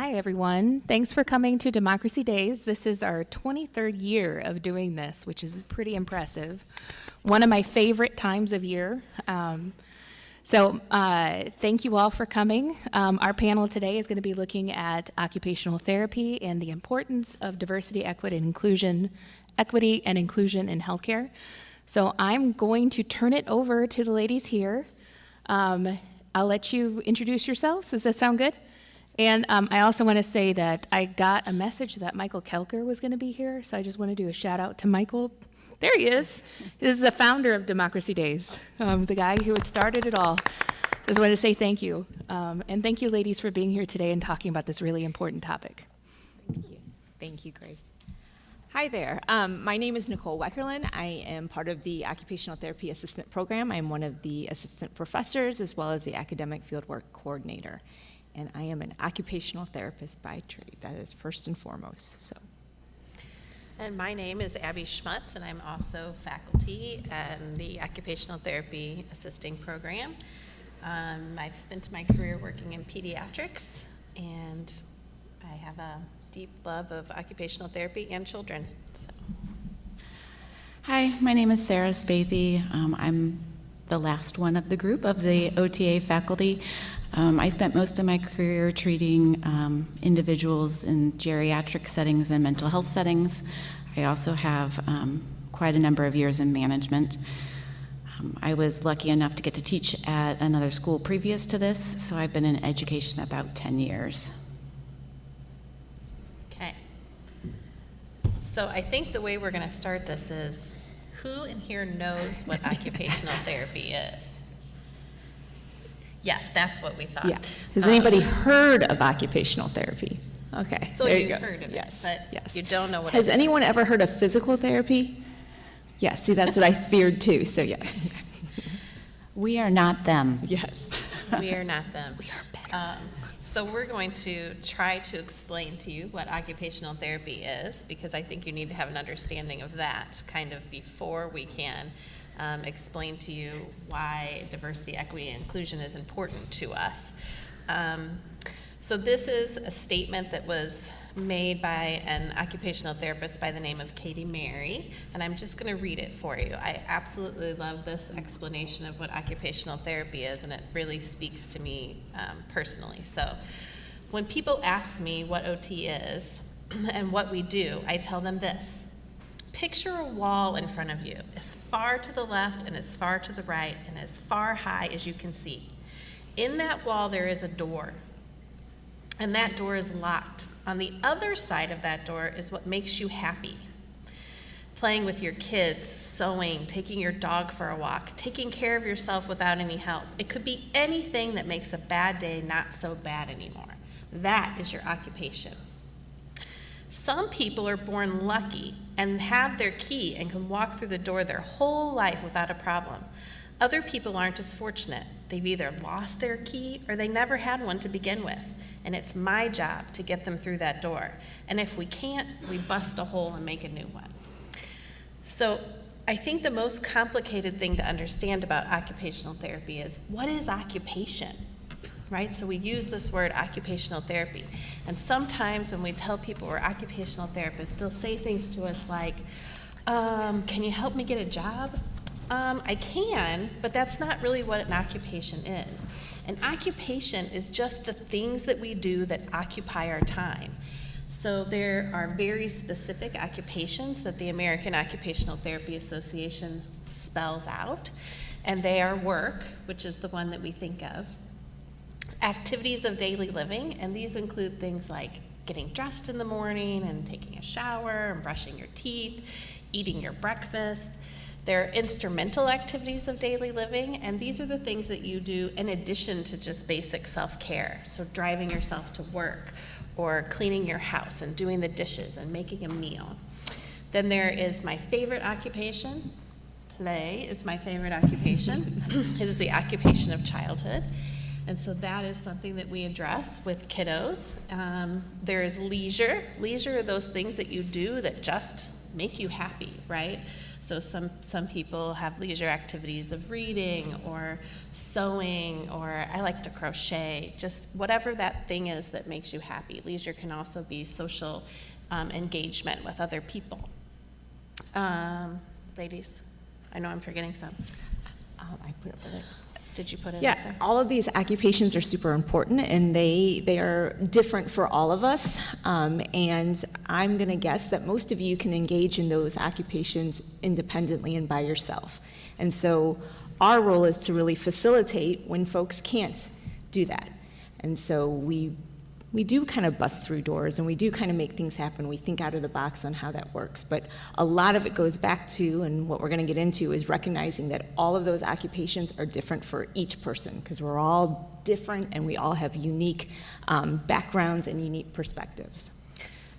Hi, everyone. Thanks for coming to Democracy Days. This is our 23rd year of doing this, which is pretty impressive. One of my favorite times of year. Thank you all for coming. Our panel today is going to be looking at occupational therapy and the importance of diversity, equity, and inclusion in healthcare. So I'm going to turn it over to the ladies here. I'll let you introduce yourselves. Does that sound good? And I also want to say that I got a message that Michael Kelker was going to be here, so I just want to do a shout out to Michael. There he is. This is the founder of Democracy Days, the guy who had started it all. Just want to say thank you. And thank you, ladies, for being here today and talking about this really important topic. Thank you. Thank you, Grace. Hi there. My name is Nicole Weckerlin. I am part of the Occupational Therapy Assistant Program. I'm one of the assistant professors as well as the academic fieldwork coordinator. And I am an occupational therapist by trade. That is first and foremost. So. And my name is Abby Schmutz, and I'm also faculty in the Occupational Therapy Assisting Program. I've spent my career working in pediatrics, and I have a deep love of occupational therapy and children. So. Hi, my name is Sarah Spathy. I'm the last one of the group of the OTA faculty. I spent most of my career treating individuals in geriatric settings and mental health settings. I also have quite a number of years in management. I was lucky enough to get to teach at another school previous to this, so I've been in education about 10 years. Okay. So I think the way we're going to start this is, who in here knows what occupational therapy is? Yes, that's what we thought. Yeah. Has anybody heard of occupational therapy? Okay. So there you've you go. heard of yes. it, but yes. you don't know what Has it is. anyone ever heard of physical therapy? Yes, see, that's what I feared too, so yes. We are not them. Yes. We are not them. We are better. So we're going to try to explain to you what occupational therapy is, because I think you need to have an understanding of that kind of before we can explain to you why diversity, equity, and inclusion is important to us. So this is a statement that was made by an occupational therapist by the name of Katie Mary, and I'm just going to read it for you. I absolutely love this explanation of what occupational therapy is, and it really speaks to me personally. So when people ask me what OT is and what we do, I tell them this. Picture a wall in front of you, as far to the left and as far to the right and as far high as you can see. In that wall there is a door, and that door is locked. On the other side of that door is what makes you happy. Playing with your kids, sewing, taking your dog for a walk, taking care of yourself without any help. It could be anything that makes a bad day not so bad anymore. That is your occupation. Some people are born lucky and have their key and can walk through the door their whole life without a problem. Other people aren't as fortunate. They've either lost their key or they never had one to begin with. And it's my job to get them through that door. And if we can't, we bust a hole and make a new one. So I think the most complicated thing to understand about occupational therapy is, what is occupation? Right? So we use this word occupational therapy. And sometimes when we tell people we're occupational therapists, they'll say things to us like, can you help me get a job? I can, but that's not really what an occupation is. An occupation is just the things that we do that occupy our time. So there are very specific occupations that the American Occupational Therapy Association spells out, and they are work, which is the one that we think of, activities of daily living, and these include things like getting dressed in the morning and taking a shower and brushing your teeth, eating your breakfast. There are instrumental activities of daily living, and these are the things that you do in addition to just basic self-care. So driving yourself to work, or cleaning your house and doing the dishes and making a meal. Then there is my favorite occupation. Play is my favorite occupation. It is the occupation of childhood. And so that is something that we address with kiddos. There is leisure. Leisure are those things that you do that just make you happy, right? So some people have leisure activities of reading or sewing, or I like to crochet, just whatever that thing is that makes you happy. Leisure can also be social engagement with other people. Ladies, I know I'm forgetting some. I put up with it. Did you put it up Yeah, there? all of these occupations are super important, and they are different for all of us. And I'm going to guess that most of you can engage in those occupations independently and by yourself. And so our role is to really facilitate when folks can't do that. And so we do kind of bust through doors, and we do kind of make things happen. We think out of the box on how that works. But a lot of it goes back to, and what we're going to get into, is recognizing that all of those occupations are different for each person, because we're all different and we all have unique backgrounds and unique perspectives.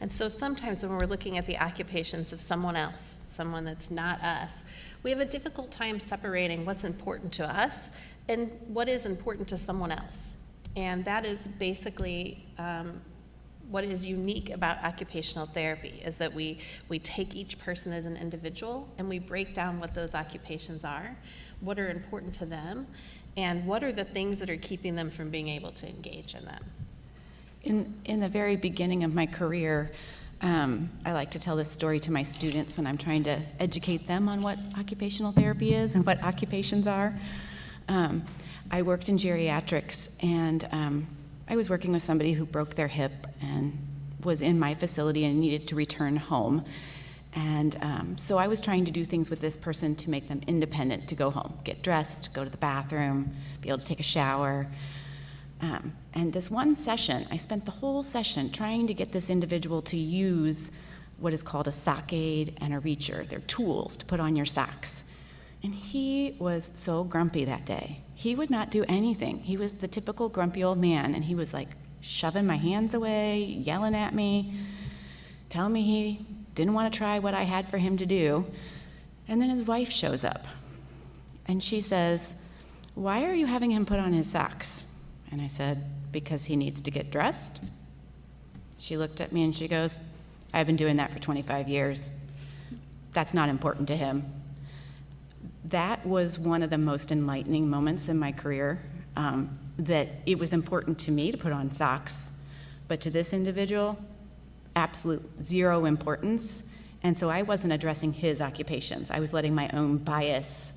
And so sometimes when we're looking at the occupations of someone else, someone that's not us, we have a difficult time separating what's important to us and what is important to someone else. And that is basically what is unique about occupational therapy, is that we take each person as an individual and we break down what those occupations are, what are important to them, and what are the things that are keeping them from being able to engage in them. In the very beginning of my career, I like to tell this story to my students when I'm trying to educate them on what occupational therapy is and what occupations are. I worked in geriatrics, and I was working with somebody who broke their hip and was in my facility and needed to return home. And so I was trying to do things with this person to make them independent, to go home, get dressed, go to the bathroom, be able to take a shower. And this one session, I spent the whole session trying to get this individual to use what is called a sock aid and a reacher. They're tools to put on your socks. And he was so grumpy that day. He would not do anything. He was the typical grumpy old man, and he was like shoving my hands away, yelling at me, telling me he didn't want to try what I had for him to do. And then his wife shows up, and she says, "Why are you having him put on his socks?" And I said, "Because he needs to get dressed." She looked at me and she goes, "I've been doing that for 25 years. That's not important to him." That was one of the most enlightening moments in my career, that it was important to me to put on socks, but to this individual, absolute zero importance. And so I wasn't addressing his occupations. I was letting my own bias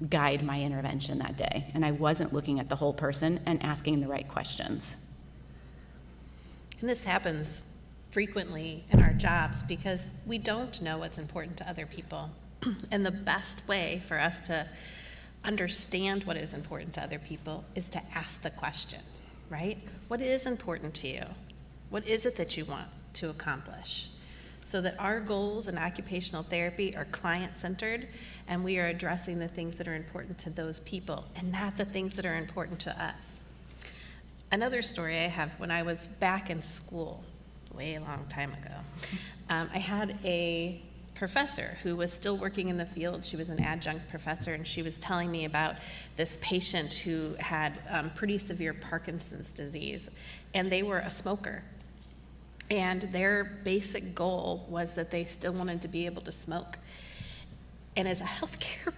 guide my intervention that day. And I wasn't looking at the whole person and asking the right questions. And this happens frequently in our jobs because we don't know what's important to other people. And the best way for us to understand what is important to other people is to ask the question, right? What is important to you? What is it that you want to accomplish? So that our goals in occupational therapy are client-centered, and we are addressing the things that are important to those people and not the things that are important to us. Another story I have, when I was back in school, way a long time ago, I had a professor who was still working in the field. She was an adjunct professor, and she was telling me about this patient who had pretty severe Parkinson's disease, and they were a smoker. And their basic goal was that they still wanted to be able to smoke. And as a healthcare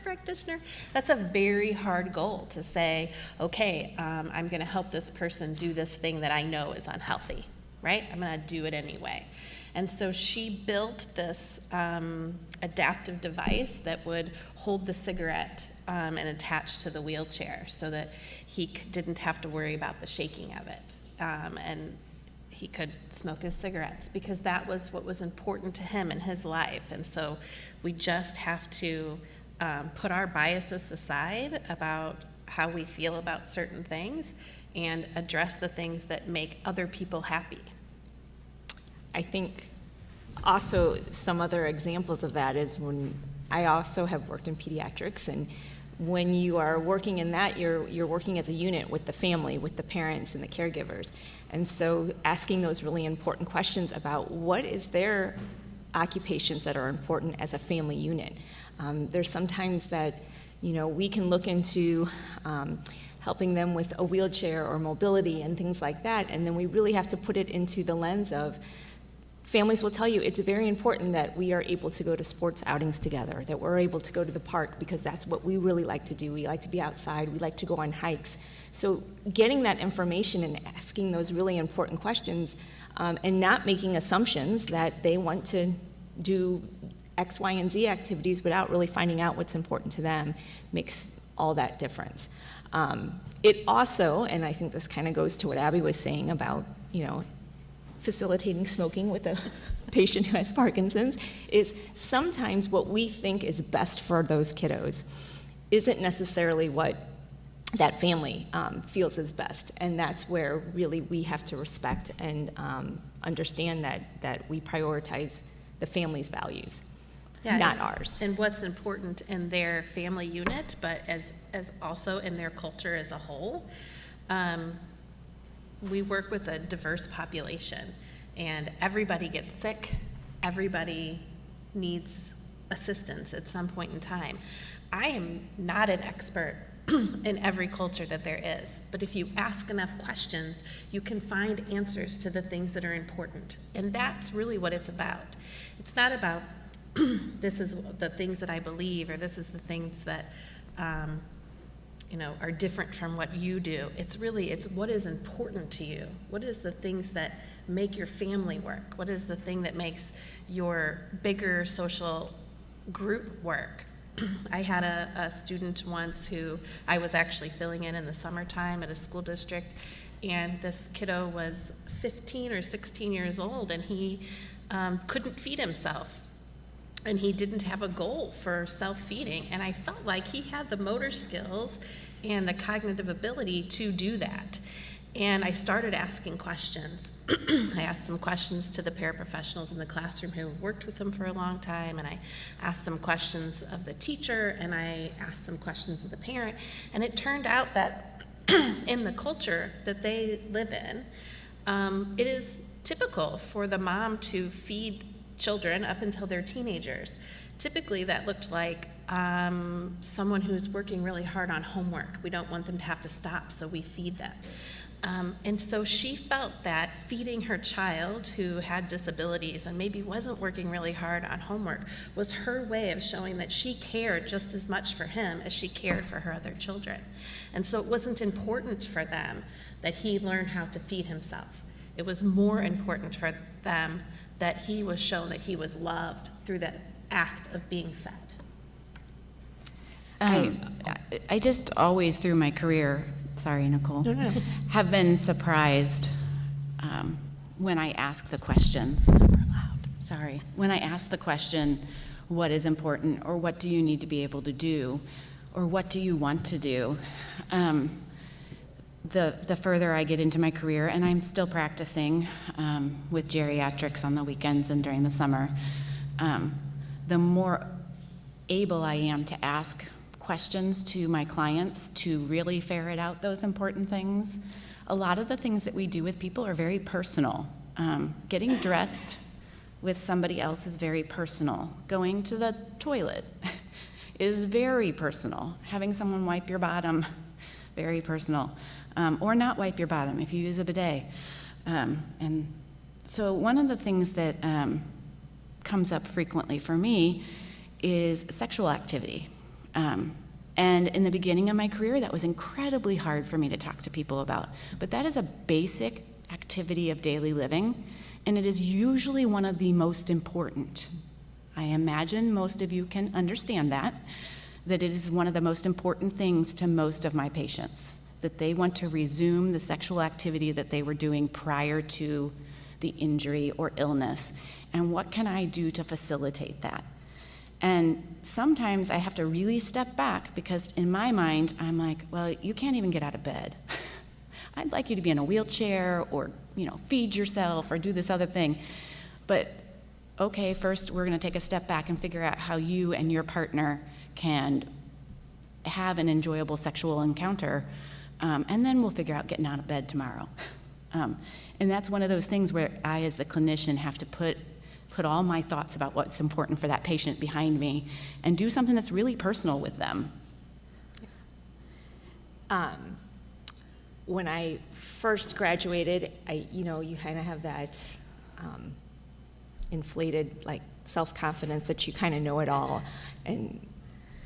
practitioner, that's a very hard goal to say, okay, I'm going to help this person do this thing that I know is unhealthy, right? I'm going to do it anyway. And so she built this adaptive device that would hold the cigarette and attach to the wheelchair so that he didn't have to worry about the shaking of it. And he could smoke his cigarettes because that was what was important to him in his life. And so we just have to put our biases aside about how we feel about certain things and address the things that make other people happy. I think also some other examples of that is when I also have worked in pediatrics, and when you are working in that, you're working as a unit with the family, with the parents and the caregivers. And so asking those really important questions about what is their occupations that are important as a family unit. There's sometimes that, we can look into helping them with a wheelchair or mobility and things like that, and then we really have to put it into the lens of families will tell you it's very important that we are able to go to sports outings together, that we're able to go to the park, because that's what we really like to do. We like to be outside, we like to go on hikes. So getting that information and asking those really important questions, and not making assumptions that they want to do X, Y, and Z activities without really finding out what's important to them, makes all that difference. It also, and I think this kind of goes to what Abby was saying about, facilitating smoking with a patient who has Parkinson's, is sometimes what we think is best for those kiddos isn't necessarily what that family feels is best. And that's where really we have to respect and understand that we prioritize the family's values, not ours. And what's important in their family unit, but as also in their culture as a whole. We work with a diverse population, and everybody gets sick, everybody needs assistance at some point in time. I am not an expert in every culture that there is, but if you ask enough questions, you can find answers to the things that are important, and that's really what it's about. It's not about this is the things that I believe, or this is the things that are different from what you do. It's what is important to you. What is the things that make your family work? What is the thing that makes your bigger social group work? I had a student once who I was actually filling in the summertime at a school district, and this kiddo was 15 or 16 years old, and he couldn't feed himself. And he didn't have a goal for self-feeding, and I felt like he had the motor skills and the cognitive ability to do that. And I started asking questions. I asked some questions to the paraprofessionals in the classroom who worked with him for a long time, and I asked some questions of the teacher, and I asked some questions of the parent, and it turned out that in the culture that they live in, it is typical for the mom to feed children up until they're teenagers. Typically that looked like someone who's working really hard on homework. We don't want them to have to stop, so we feed them. And so she felt that feeding her child who had disabilities and maybe wasn't working really hard on homework was her way of showing that she cared just as much for him as she cared for her other children. And so it wasn't important for them that he learn how to feed himself. It was more important for them that he was shown that he was loved through the act of being fed. I just always, through my career, sorry, Nicole, have been surprised when I ask the questions. Super loud. Sorry. When I ask the question, what is important, or what do you need to be able to do, or what do you want to do? The further I get into my career, and I'm still practicing with geriatrics on the weekends and during the summer, the more able I am to ask questions to my clients to really ferret out those important things. A lot of the things that we do with people are very personal. Getting dressed with somebody else is very personal. Going to the toilet is very personal. Having someone wipe your bottom, very personal. Or not wipe your bottom if you use a bidet. And so one of the things that comes up frequently for me is sexual activity. And in the beginning of my career, that was incredibly hard for me to talk to people about. But that is a basic activity of daily living, and it is usually one of the most important. I imagine most of you can understand that it is one of the most important things to most of my patients, that they want to resume the sexual activity that they were doing prior to the injury or illness. And what can I do to facilitate that? And sometimes I have to really step back, because in my mind, I'm like, well, you can't even get out of bed. I'd like you to be in a wheelchair, or feed yourself, or do this other thing. But okay, first we're gonna take a step back and figure out how you and your partner can have an enjoyable sexual encounter, and then we'll figure out getting out of bed tomorrow. And that's one of those things where I, as the clinician, have to put all my thoughts about what's important for that patient behind me and do something that's really personal with them. When I first graduated, you kind of have that inflated, like, self-confidence that you kind of know it all, and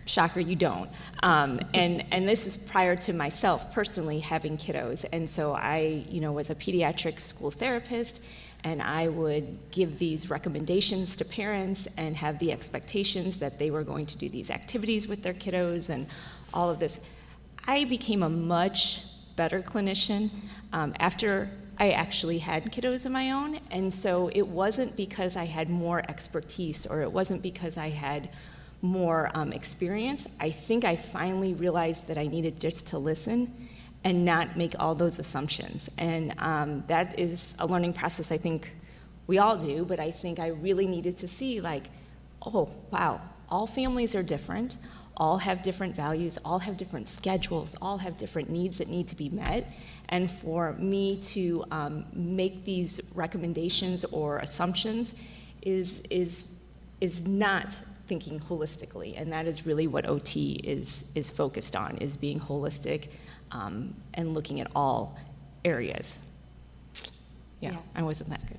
shocker, you don't. And this is prior to myself personally having kiddos. And so I, was a pediatric school therapist, and I would give these recommendations to parents and have the expectations that they were going to do these activities with their kiddos and all of this. I became a much better clinician after I actually had kiddos of my own. And so it wasn't because I had more expertise, or it wasn't because I had more experience. I think I finally realized that I needed just to listen and not make all those assumptions. And that is a learning process I think we all do, but I think I really needed to see, like, oh, wow, all families are different, all have different values, all have different schedules, all have different needs that need to be met. And for me to make these recommendations or assumptions is not thinking holistically, and that is really what OT is focused on, is being holistic and looking at all areas. Yeah, I wasn't that good.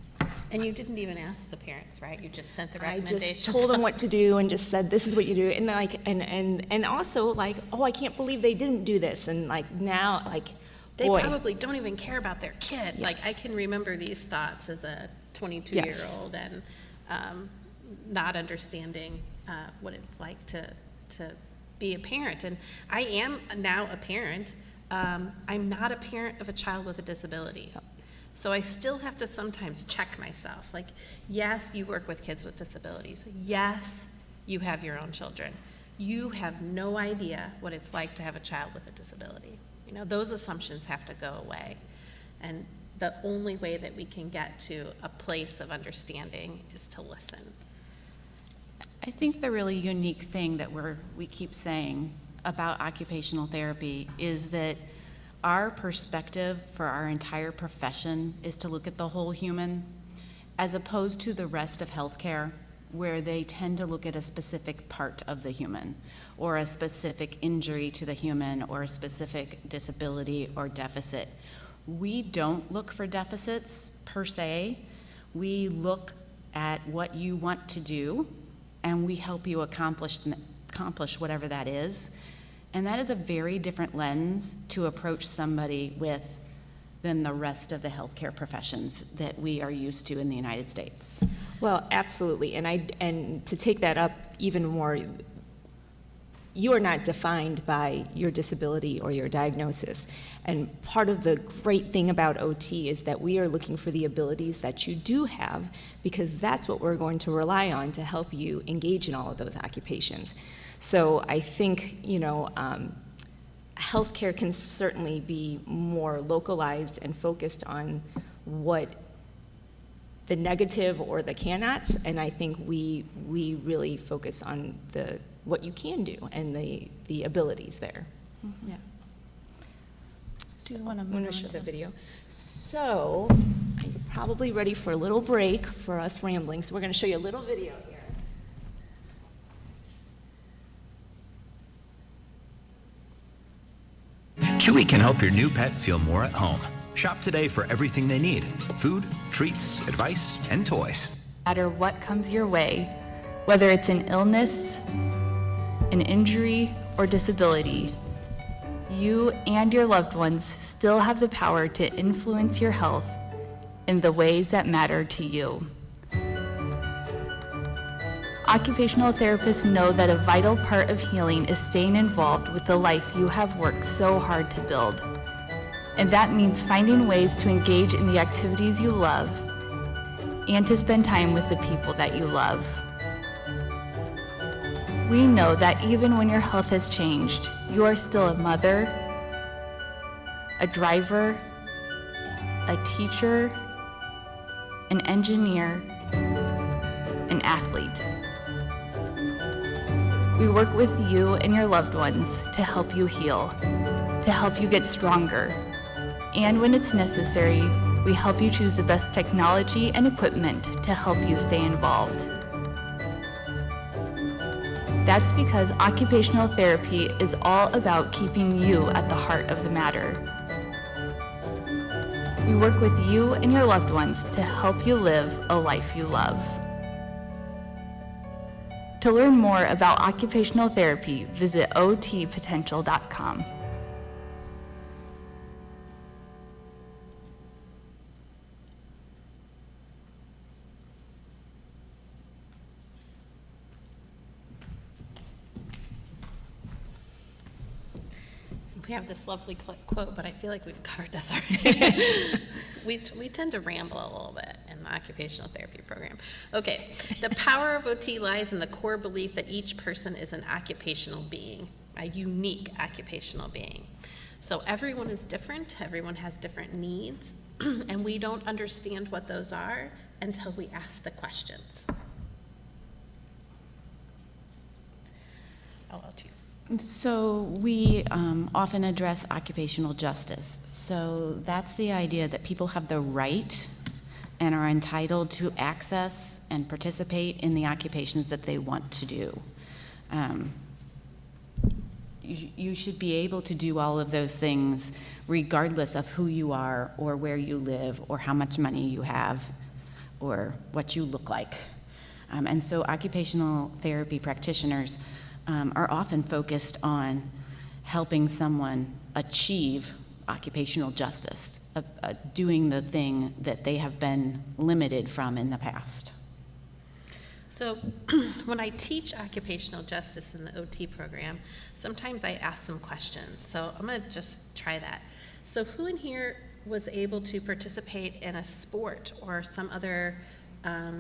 And you didn't even ask the parents, right? You just sent the I recommendations. just told them what to do and just said, this is what you do. And like, and also like, oh, I can't believe they didn't do this. And like now, like, They boy. probably don't even care about their kid. Yes. Like, I can remember these thoughts as a 22-year-old and not understanding what it's like to be a parent. And I am now a parent. I'm not a parent of a child with a disability. So I still have to sometimes check myself. Like, yes, you work with kids with disabilities. Yes, you have your own children. You have no idea what it's like to have a child with a disability. You know, those assumptions have to go away. And the only way that we can get to a place of understanding is to listen. I think the really unique thing that we keep saying about occupational therapy is that our perspective for our entire profession is to look at the whole human, as opposed to the rest of healthcare, where they tend to look at a specific part of the human, or a specific injury to the human, or a specific disability or deficit. We don't look for deficits per se. We look at what you want to do, and we help you accomplish whatever that is. And that is a very different lens to approach somebody with than the rest of the healthcare professions that we are used to in the United States. Well, absolutely. And to take that up even more, you are not defined by your disability or your diagnosis. And part of the great thing about OT is that we are looking for the abilities that you do have, because that's what we're going to rely on to help you engage in all of those occupations. So I think, healthcare can certainly be more localized and focused on what the negative or the cannots, and I think we really focus on what you can do and the abilities there. Yeah. So I'm going to show the video. So you're probably ready for a little break for us rambling, so we're going to show you a little video here. Chewy can help your new pet feel more at home. Shop today for everything they need: food, treats, advice, and toys. No matter what comes your way, whether it's an illness, an injury, or disability, you and your loved ones still have the power to influence your health in the ways that matter to you. Occupational therapists know that a vital part of healing is staying involved with the life you have worked so hard to build. And that means finding ways to engage in the activities you love and to spend time with the people that you love. We know that even when your health has changed, you are still a mother, a driver, a teacher, an engineer, an athlete. We work with you and your loved ones to help you heal, to help you get stronger. And when it's necessary, we help you choose the best technology and equipment to help you stay involved. That's because occupational therapy is all about keeping you at the heart of the matter. We work with you and your loved ones to help you live a life you love. To learn more about occupational therapy, visit otpotential.com. We have this lovely quote, but I feel like we've covered this already. we tend to ramble a little bit in the occupational therapy program. Okay, the power of OT lies in the core belief that each person is an occupational being, a unique occupational being. So everyone is different, everyone has different needs, and we don't understand what those are until we ask the questions. I'll let you. So we often address occupational justice. So that's the idea that people have the right and are entitled to access and participate in the occupations that they want to do. You should be able to do all of those things regardless of who you are or where you live or how much money you have or what you look like. And so occupational therapy practitioners are often focused on helping someone achieve occupational justice, doing the thing that they have been limited from in the past. So when I teach occupational justice in the OT program, sometimes I ask some questions. So I'm going to just try that. So who in here was able to participate in a sport or some other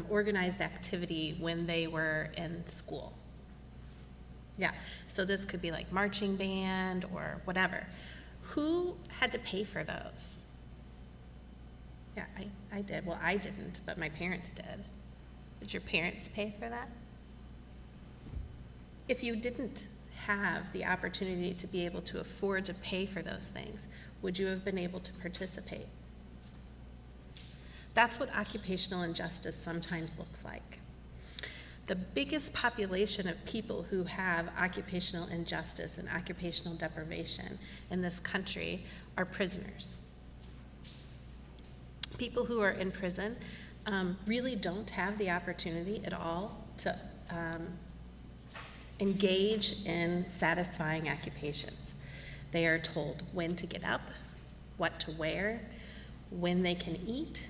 organized activity when they were in school? Yeah, so this could be like marching band or whatever. Who had to pay for those? Yeah, I did. Well, I didn't, but my parents did. Did your parents pay for that? If you didn't have the opportunity to be able to afford to pay for those things, would you have been able to participate? That's what occupational injustice sometimes looks like. The biggest population of people who have occupational injustice and occupational deprivation in this country are prisoners. People who are in prison really don't have the opportunity at all to engage in satisfying occupations. They are told when to get up, what to wear, when they can eat,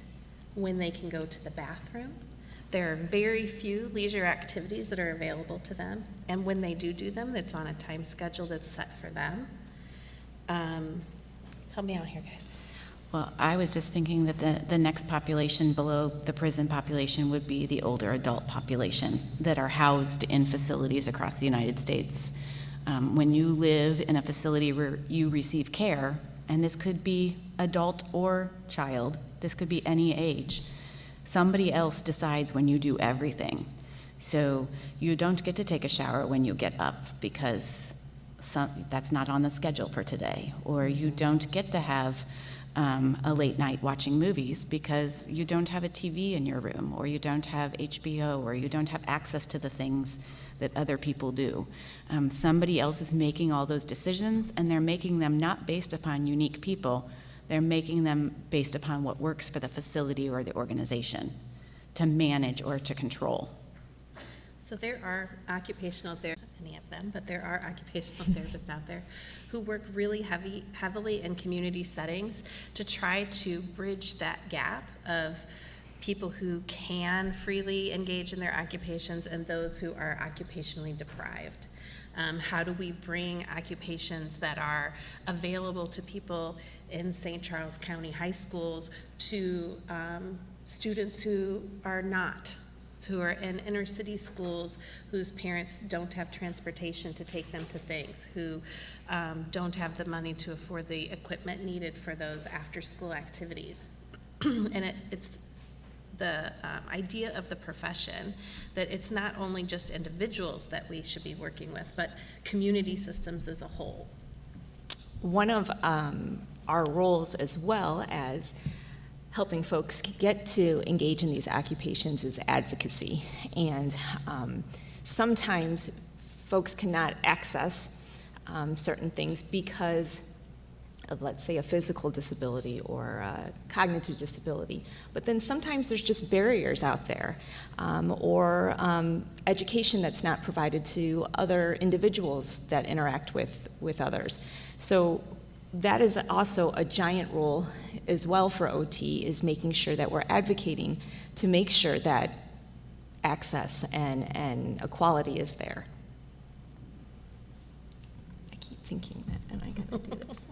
when they can go to the bathroom. There are very few leisure activities that are available to them, and when they do them, it's on a time schedule that's set for them. Help me out here, guys. Well, I was just thinking that the next population below the prison population would be the older adult population that are housed in facilities across the United States. When you live in a facility where you receive care, and this could be adult or child, this could be any age, somebody else decides when you do everything. So you don't get to take a shower when you get up because that's not on the schedule for today. Or you don't get to have a late night watching movies because you don't have a TV in your room, or you don't have HBO, or you don't have access to the things that other people do. Somebody else is making all those decisions, and they're making them not based upon unique people. They're making them based upon what works for the facility or the organization to manage or to control. So there are occupational therapists, any of them, but there are occupational therapists out there who work really heavily in community settings to try to bridge that gap of people who can freely engage in their occupations and those who are occupationally deprived. How do we bring occupations that are available to people in St. Charles County high schools to students who are not, who are in inner city schools whose parents don't have transportation to take them to things, who don't have the money to afford the equipment needed for those after school activities. And it's the idea of the profession that it's not only just individuals that we should be working with, but community systems as a whole. One of our roles, as well as helping folks get to engage in these occupations, is advocacy. And sometimes folks cannot access certain things because let's say, a physical disability or a cognitive disability. But then sometimes there's just barriers out there, or education that's not provided to other individuals that interact with others. So that is also a giant role as well for OT, is making sure that we're advocating to make sure that access and equality is there. I keep thinking that, and I gotta do this.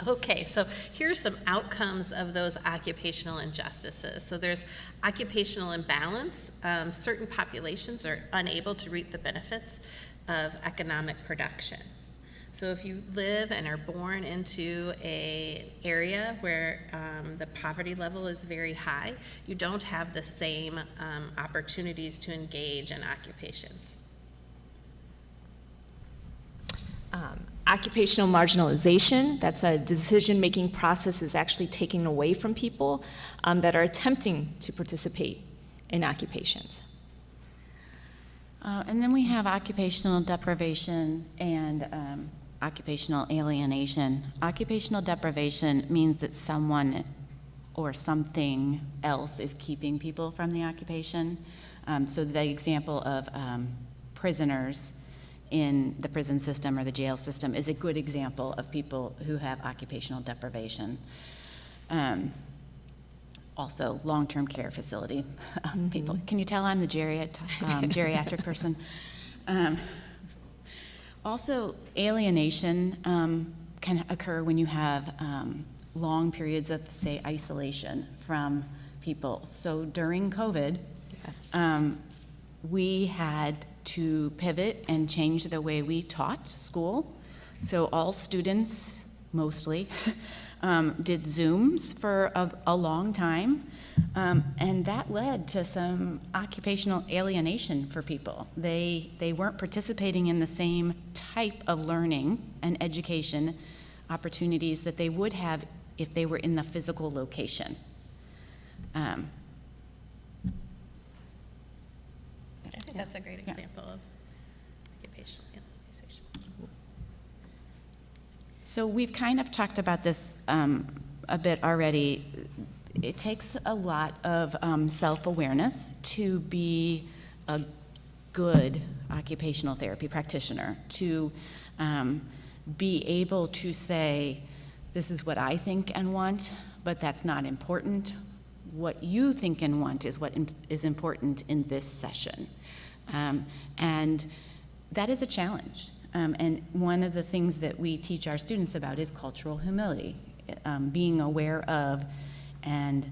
Okay, so here's some outcomes of those occupational injustices. So there's occupational imbalance. Certain populations are unable to reap the benefits of economic production. So if you live and are born into an area where the poverty level is very high, you don't have the same opportunities to engage in occupations. Occupational marginalization, that's a decision-making process, is actually taken away from people that are attempting to participate in occupations. And then we have occupational deprivation and occupational alienation. Occupational deprivation means that someone or something else is keeping people from the occupation. So the example of prisoners in the prison system or the jail system is a good example of people who have occupational deprivation. Also, long-term care facility people. Can you tell I'm the geriatric person? Also, alienation can occur when you have long periods of, say, isolation from people. So during COVID, Yes. We had to pivot and change the way we taught school. So all students, mostly, did Zooms for a long time, and that led to some occupational alienation for people. They weren't participating in the same type of learning and education opportunities that they would have if they were in the physical location. I think that's a great example of occupational alienation. So we've kind of talked about this a bit already. It takes a lot of self-awareness to be a good occupational therapy practitioner, to be able to say, this is what I think and want, but that's not important. What you think and want is what is important in this session. And that is a challenge. And one of the things that we teach our students about is cultural humility, being aware of and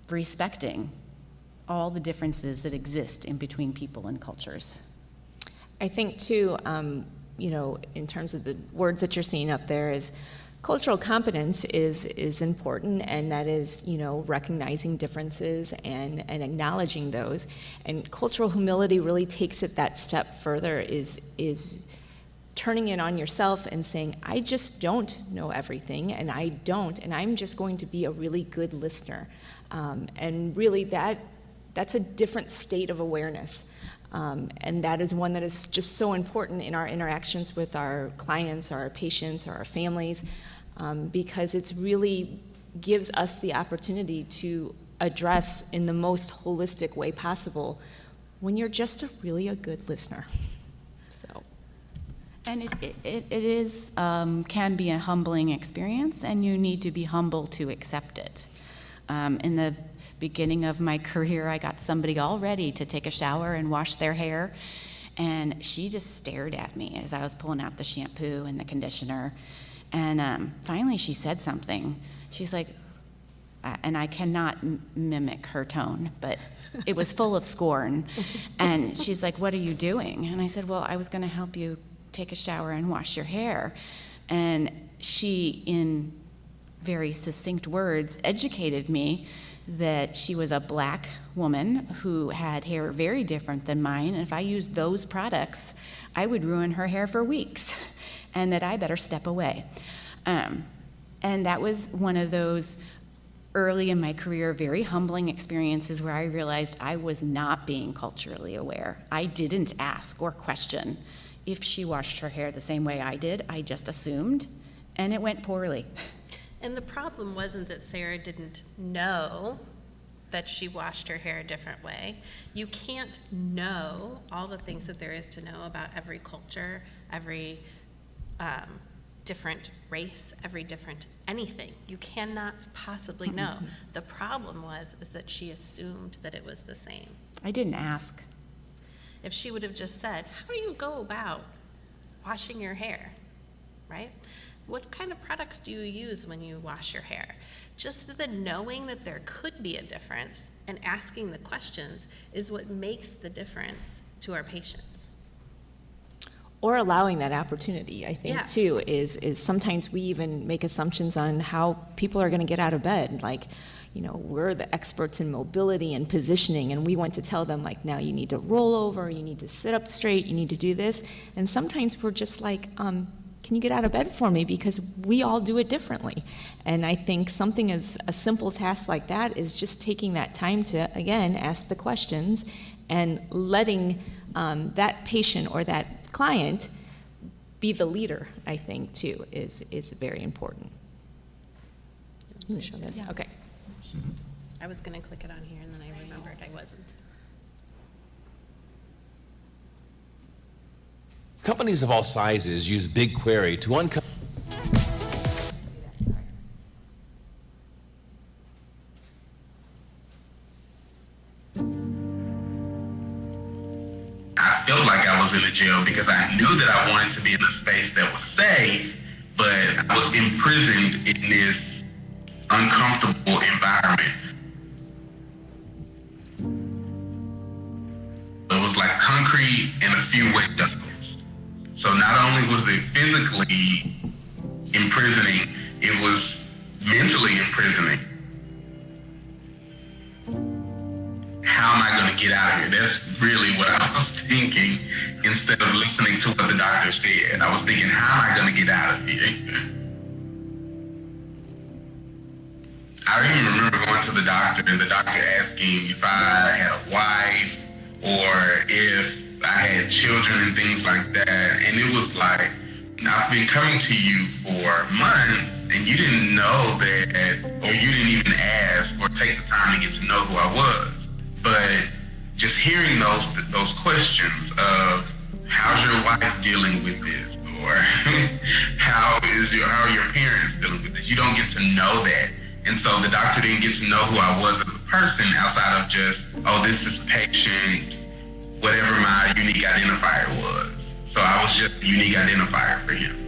respecting all the differences that exist in between people and cultures. I think too, you know, in terms of the words that you're seeing up there, is cultural competence is important, and that is, you know, recognizing differences and acknowledging those. And cultural humility really takes it that step further, is turning it on yourself and saying, I just don't know everything, and I'm just going to be a really good listener. And really that's a different state of awareness. And that is one that is just so important in our interactions with our clients, or our patients, or our families, because it's really gives us the opportunity to address in the most holistic way possible when you're just really a good listener. So. And it is, can be a humbling experience, and you need to be humble to accept it. In the beginning of my career, I got somebody all ready to take a shower and wash their hair, and she just stared at me as I was pulling out the shampoo and the conditioner. And finally she said something. She's like, and I cannot mimic her tone, but it was full of scorn. And she's like, what are you doing? And I said, well, I was going to help you take a shower and wash your hair. And she, in very succinct words, educated me that she was a black woman who had hair very different than mine, and if I used those products, I would ruin her hair for weeks, and that I better step away. And that was one of those early in my career, very humbling experiences where I realized I was not being culturally aware. I didn't ask or question, if she washed her hair the same way I did. I just assumed, and it went poorly. And the problem wasn't that Sarah didn't know that she washed her hair a different way. You can't know all the things that there is to know about every culture, every different race, every different anything. You cannot possibly know. The problem is that she assumed that it was the same. I didn't ask. If she would have just said, how do you go about washing your hair, right? What kind of products do you use when you wash your hair? Just the knowing that there could be a difference and asking the questions is what makes the difference to our patients. Or allowing that opportunity, I think, Yeah. too, is sometimes we even make assumptions on how people are going to get out of bed. Like, you know, we're the experts in mobility and positioning, and we want to tell them, like, now you need to roll over, you need to sit up straight, you need to do this. And sometimes we're just like, can you get out of bed for me? Because we all do it differently. And I think something as a simple task like that is just taking that time to, again, ask the questions and letting that patient or that client be the leader, I think, too, is very important. Let me show this. Yeah. Okay. I was going to click it on here, and then I remembered I wasn't. Companies of all sizes use BigQuery to uncover. I felt like I was in a jail because I knew that I wanted to be in a space that was safe, but I was imprisoned in this uncomfortable environment. It was like concrete and a few weight adjustments. So not only was it physically imprisoning, it was mentally imprisoning. How am I going to get out of here? That's really what I was thinking instead of listening to what the doctor said. I was thinking, how am I going to get out of here? I even remember going to the doctor and the doctor asking if I had a wife or if I had children and things like that. And it was like, I've been coming to you for months and you didn't know that, or you didn't even ask or take the time to get to know who I was. But just hearing those questions of how's your wife dealing with this, or how are your parents dealing with this, you don't get to know that. And so the doctor didn't get to know who I was as a person outside of just, oh, this is patient, whatever my unique identifier was. So I was just a unique identifier for him.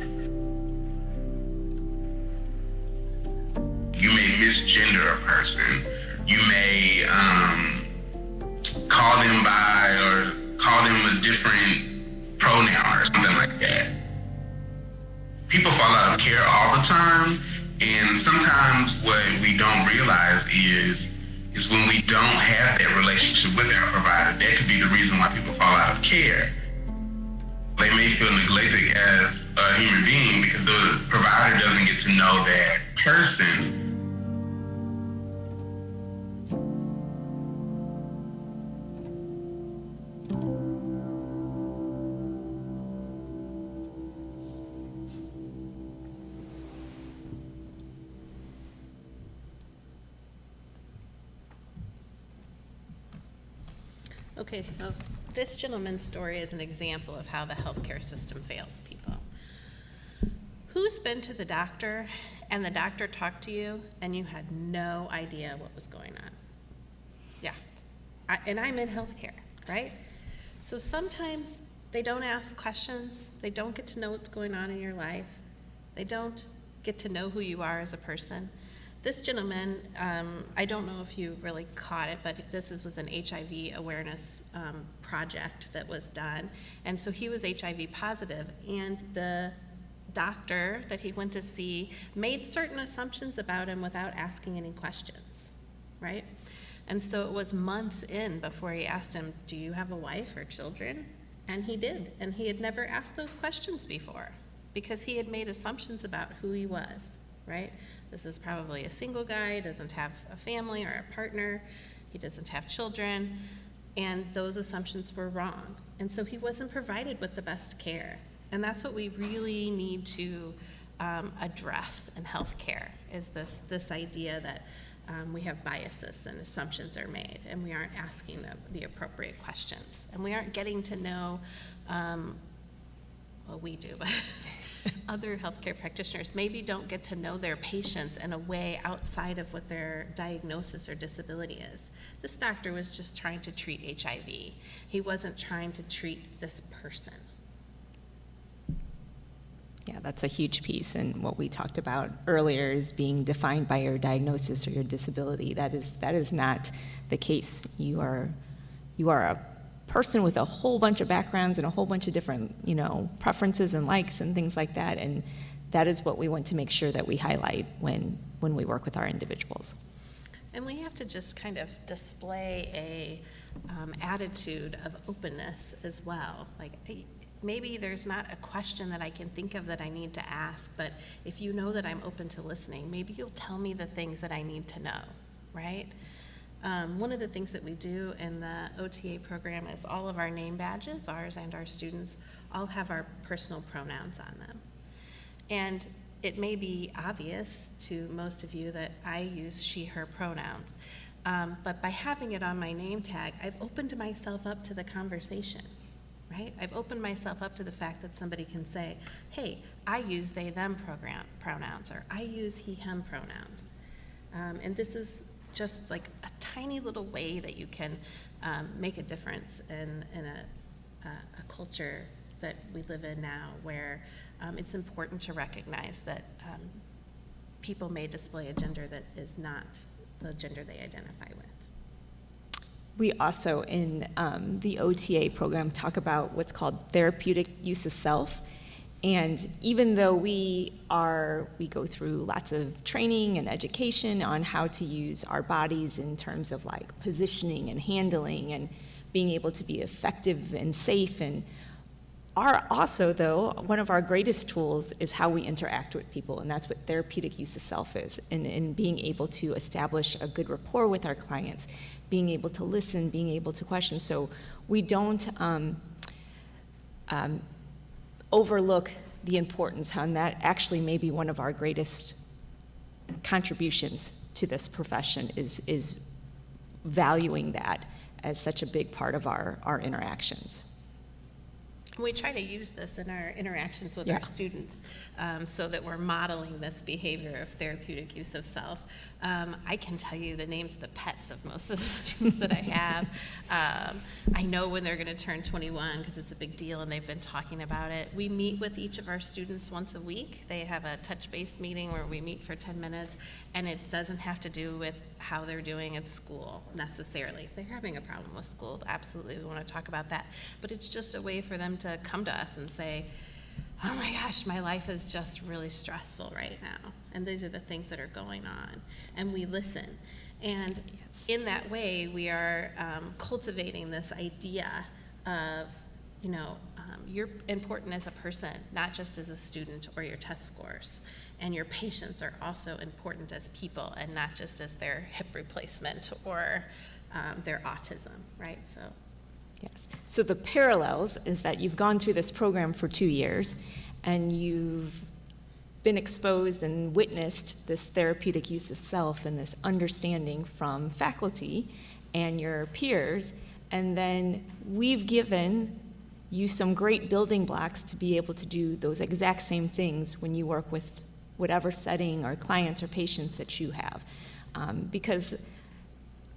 You may misgender a person. You may call them by or call them a different pronoun or something like that. People fall out of care all the time, and sometimes what we don't realize is when we don't have that relationship with our provider, that could be the reason why people fall out of care. They may feel neglected as a human being because the provider doesn't get to know that person. Okay, so this gentleman's story is an example of how the healthcare system fails people. Who's been to the doctor and the doctor talked to you and you had no idea what was going on? Yeah, and I'm in healthcare, right? So sometimes they don't ask questions, they don't get to know what's going on in your life, they don't get to know who you are as a person. This gentleman, I don't know if you really caught it, but this was an HIV awareness project that was done. And so he was HIV positive, and the doctor that he went to see made certain assumptions about him without asking any questions, right? And so it was months in before he asked him, do you have a wife or children? And he did, and he had never asked those questions before because he had made assumptions about who he was, right? This is probably a single guy, doesn't have a family or a partner, he doesn't have children. and those assumptions were wrong. And so he wasn't provided with the best care. And that's what we really need to address in healthcare, is this idea that we have biases and assumptions are made, and we aren't asking the appropriate questions. And we aren't getting to know, well, we do, but other healthcare practitioners maybe don't get to know their patients in a way outside of what their diagnosis or disability is. This doctor was just trying to treat HIV. He wasn't trying to treat this person. Yeah, that's a huge piece, and what we talked about earlier is being defined by your diagnosis or your disability. That is not the case. You are a person with a whole bunch of backgrounds and a whole bunch of different, preferences and likes and things like that, and that is what we want to make sure that we highlight when we work with our individuals. And we have to just kind of display a attitude of openness as well. Like, maybe there's not a question that I can think of that I need to ask, but if you know that I'm open to listening, maybe you'll tell me the things that I need to know, right? One of the things that we do in the OTA program is all of our name badges, ours and our students, all have our personal pronouns on them. And it may be obvious to most of you that I use she, her pronouns, but by having it on my name tag, I've opened myself up to the conversation, right? I've opened myself up to the fact that somebody can say, hey, I use they, them pronouns, or I use he, him pronouns. And this is just like a tiny little way that you can make a difference in a culture that we live in now, where it's important to recognize that people may display a gender that is not the gender they identify with. We also, in the OTA program, talk about what's called therapeutic use of self. And even though we go through lots of training and education on how to use our bodies in terms of like positioning and handling and being able to be effective and safe, and also though, one of our greatest tools is how we interact with people, and that's what therapeutic use of self is, and being able to establish a good rapport with our clients, being able to listen, being able to question. So we don't overlook the importance, and that actually may be one of our greatest contributions to this profession, is valuing that as such a big part of our interactions. We try to use this in our interactions with our students, so that we're modeling this behavior of therapeutic use of self. I can tell you the names of the pets of most of the students that I have. I know when they're going to turn 21 because it's a big deal and they've been talking about it. We meet with each of our students once a week. They have a touch-based meeting where we meet for 10 minutes, and it doesn't have to do with how they're doing at school necessarily. If they're having a problem with school, absolutely we want to talk about that. But it's just a way for them to come to us and say, oh my gosh, my life is just really stressful right now, and these are the things that are going on, and we listen. And in that way, we are cultivating this idea of, you're important as a person, not just as a student or your test scores. And your patients are also important as people, and not just as their hip replacement or their autism, right? So. Yes. So the parallels is that you've gone through this program for 2 years, and you've been exposed and witnessed this therapeutic use of self and this understanding from faculty and your peers, and then we've given you some great building blocks to be able to do those exact same things when you work with whatever setting or clients or patients that you have. Because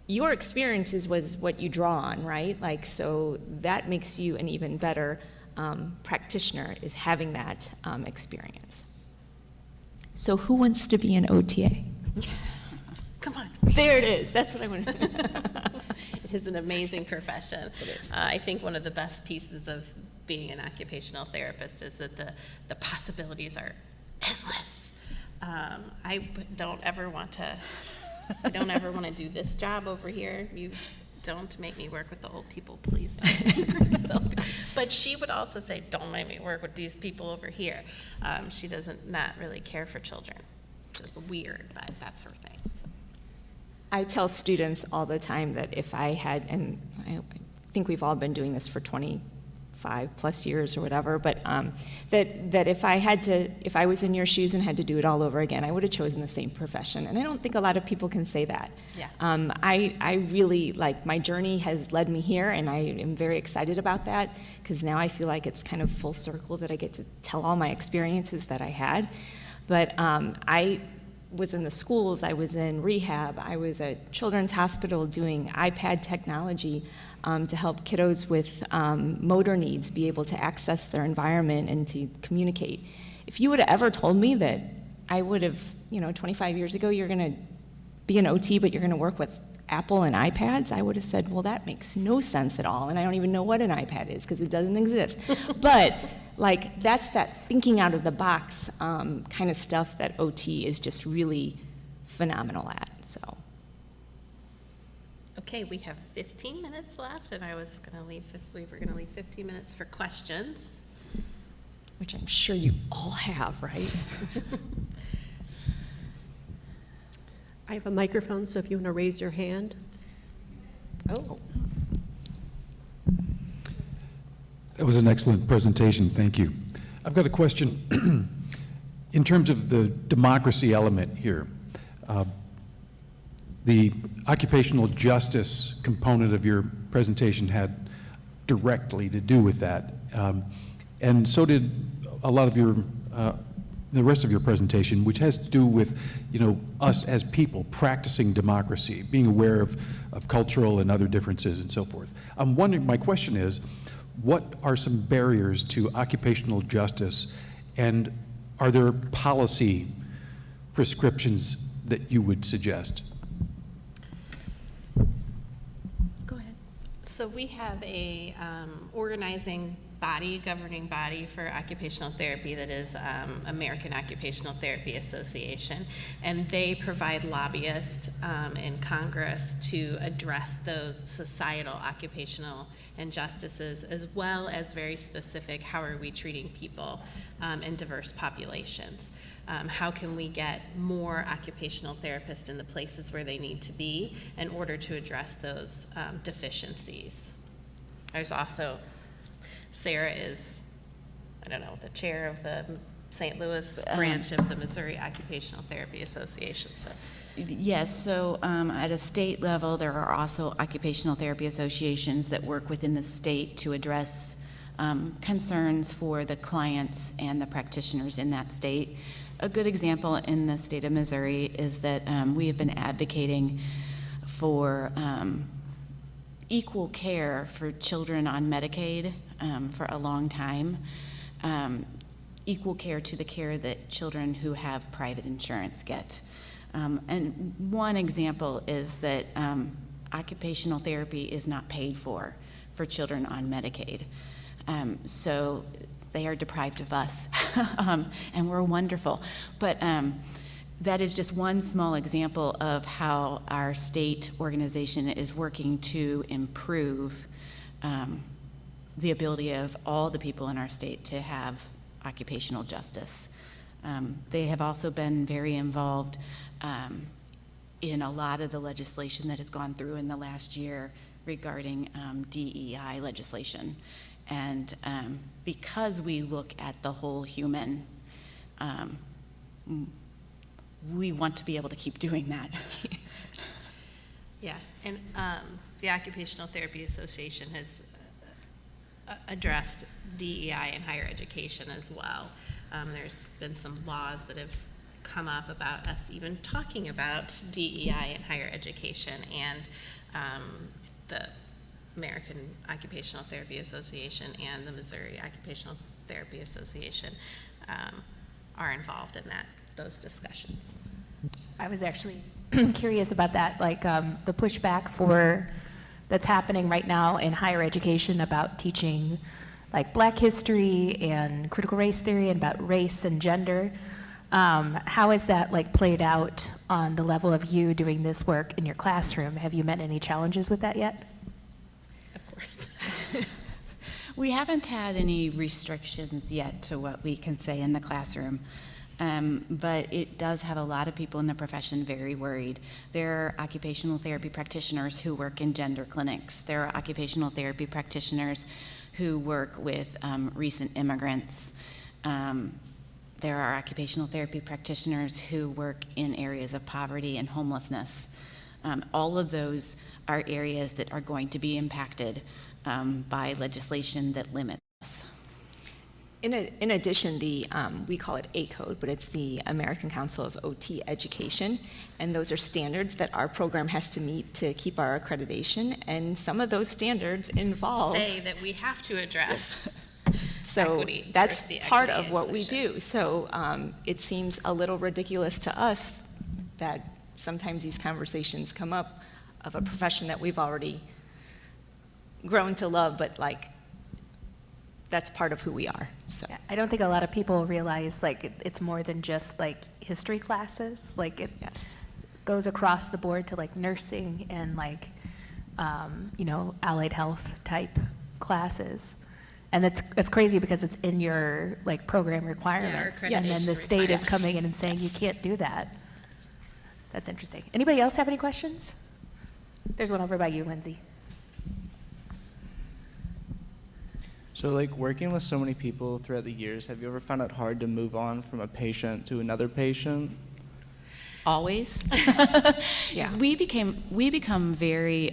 your experiences was what you draw on, right? Like, so that makes you an even better practitioner, is having that experience. So who wants to be an OTA? Come on. There it is. That's what I want to It is an amazing profession. It is. I think one of the best pieces of being an occupational therapist is that the possibilities are endless. I don't ever want to do this job over here. You don't make me work with the old people, please. But she would also say, don't make me work with these people over here. She doesn't not really care for children. It's weird, but that's her thing. So. I tell students all the time that if I had, and think we've all been doing this for 25 plus years or whatever, but that if I was in your shoes and had to do it all over again, I would have chosen the same profession. And I don't think a lot of people can say that. Yeah. I really, like, my journey has led me here, and I am very excited about that, because now I feel like it's kind of full circle that I get to tell all my experiences that I had. But I was in the schools, I was in rehab, I was at Children's Hospital doing iPad technology to help kiddos with motor needs be able to access their environment and to communicate. If you would have ever told me that I would have, 25 years ago, you're going to be an OT, but you're going to work with Apple and iPads, I would have said, well, that makes no sense at all, and I don't even know what an iPad is because it doesn't exist. But like, that's that thinking out of the box kind of stuff that OT is just really phenomenal at, so. Okay, we have 15 minutes left, and I was going to leave, we were going to leave 15 minutes for questions. Which I'm sure you all have, right? I have a microphone, so if you want to raise your hand. Oh. That was an excellent presentation, thank you. I've got a question. In terms of the democracy element here, the occupational justice component of your presentation had directly to do with that. And so did a lot of your, the rest of your presentation, which has to do with, us as people practicing democracy, being aware of cultural and other differences and so forth. I'm wondering, my question is, what are some barriers to occupational justice, and are there policy prescriptions that you would suggest? Go ahead. So we have a organizing body, governing body for occupational therapy that is American Occupational Therapy Association, and they provide lobbyists in Congress to address those societal occupational injustices, as well as very specific, how are we treating people in diverse populations? How can we get more occupational therapists in the places where they need to be in order to address those deficiencies? There's also, Sarah is, I don't know, the chair of the St. Louis branch of the Missouri Occupational Therapy Association. So. Yes, so at a state level, there are also occupational therapy associations that work within the state to address concerns for the clients and the practitioners in that state. A good example in the state of Missouri is that we have been advocating for equal care for children on Medicaid for a long time, equal care to the care that children who have private insurance get. And one example is that occupational therapy is not paid for children on Medicaid. So they are deprived of us, and we're wonderful. But that is just one small example of how our state organization is working to improve the ability of all the people in our state to have occupational justice. They have also been very involved in a lot of the legislation that has gone through in the last year regarding DEI legislation. And because we look at the whole human, we want to be able to keep doing that. Yeah, and the Occupational Therapy Association has addressed DEI in higher education as well. There's been some laws that have come up about us even talking about DEI in higher education, and the American Occupational Therapy Association and the Missouri Occupational Therapy Association are involved in those discussions. I was actually curious about that, like the pushback that's happening right now in higher education about teaching like Black history and critical race theory and about race and gender. How is that like played out on the level of you doing this work in your classroom? Have you met any challenges with that yet? Of course. We haven't had any restrictions yet to what we can say in the classroom. But it does have a lot of people in the profession very worried. There are occupational therapy practitioners who work in gender clinics. There are occupational therapy practitioners who work with recent immigrants. There are occupational therapy practitioners who work in areas of poverty and homelessness. All of those are areas that are going to be impacted by legislation that limits us. In addition, we call it ACODE, but it's the American Council of OT Education, and those are standards that our program has to meet to keep our accreditation, and some of those standards involve... Say that we have to address So equity, that's diversity, part equity, of what we inclusion. do. So it seems a little ridiculous to us that sometimes these conversations come up of a profession that we've already grown to love, but like, that's part of who we are. So Yeah, I don't think a lot of people realize like it's more than just like history classes. Like it yes. goes across the board to like nursing and like you know, allied health type classes. And it's crazy because it's in your like program requirements, accreditation and then the state is requirements. coming in and saying you can't do that. That's interesting. Anybody else have any questions? There's one over by you, Lindsay. So like working with so many people throughout the years, have you ever found it hard to move on from a patient to another patient? Always. Yeah. We become very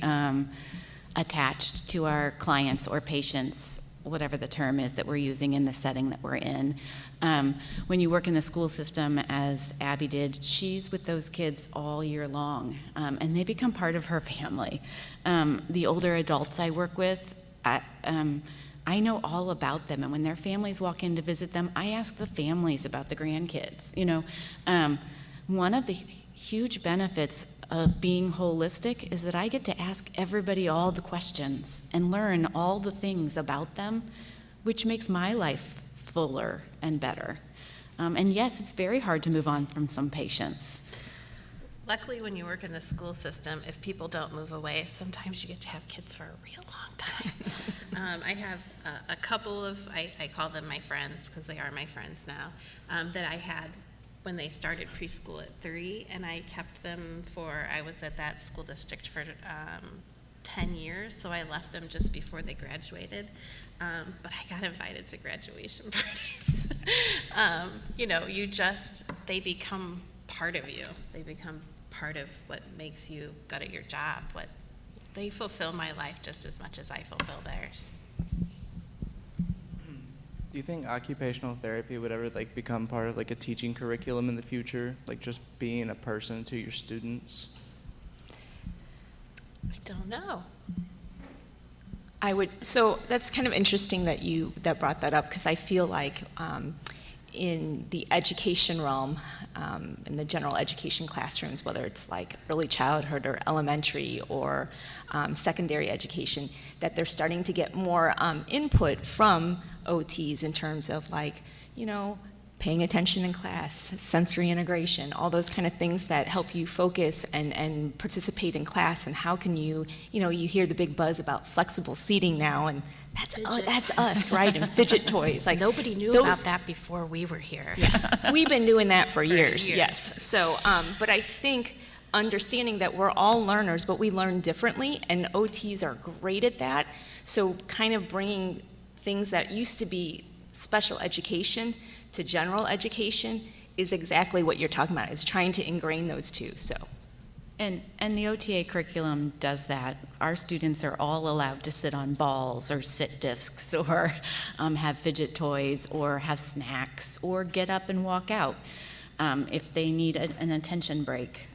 attached to our clients or patients, whatever the term is that we're using in the setting that we're in. When you work in the school system, as Abby did, she's with those kids all year long, and they become part of her family. The older adults I work with, I know all about them, and when their families walk in to visit them, I ask the families about the grandkids. You know, one of the huge benefits of being holistic is that I get to ask everybody all the questions and learn all the things about them, which makes my life fuller and better. And yes, it's very hard to move on from some patients. Luckily, when you work in the school system, if people don't move away, sometimes you get to have kids for a real long time. I have a couple of, I call them my friends because they are my friends now, that I had when they started preschool at 3, and I kept them I was at that school district for 10 years, so I left them just before they graduated. But I got invited to graduation parties. You know, they become part of you. They become part of what makes you good at your job. They fulfill my life just as much as I fulfill theirs. Do you think occupational therapy would ever like become part of like a teaching curriculum in the future, like just being a person to your students? I don't know. So that's kind of interesting that brought that up, because I feel like in the education realm, in the general education classrooms, whether it's like early childhood or elementary or secondary education, that they're starting to get more input from OTs in terms of like, you know, paying attention in class, sensory integration, all those kind of things that help you focus and participate in class. And how can you know, you hear the big buzz about flexible seating now, and that's us, right? And fidget toys. Like Nobody knew about that before we were here. Yeah, we've been doing that for years, yes. So, but I think understanding that we're all learners, but we learn differently, and OTs are great at that. So kind of bringing things that used to be special education to general education is exactly what you're talking about, is trying to ingrain those two. So, And the OTA curriculum does that. Our students are all allowed to sit on balls or sit discs or have fidget toys or have snacks or get up and walk out if they need an attention break.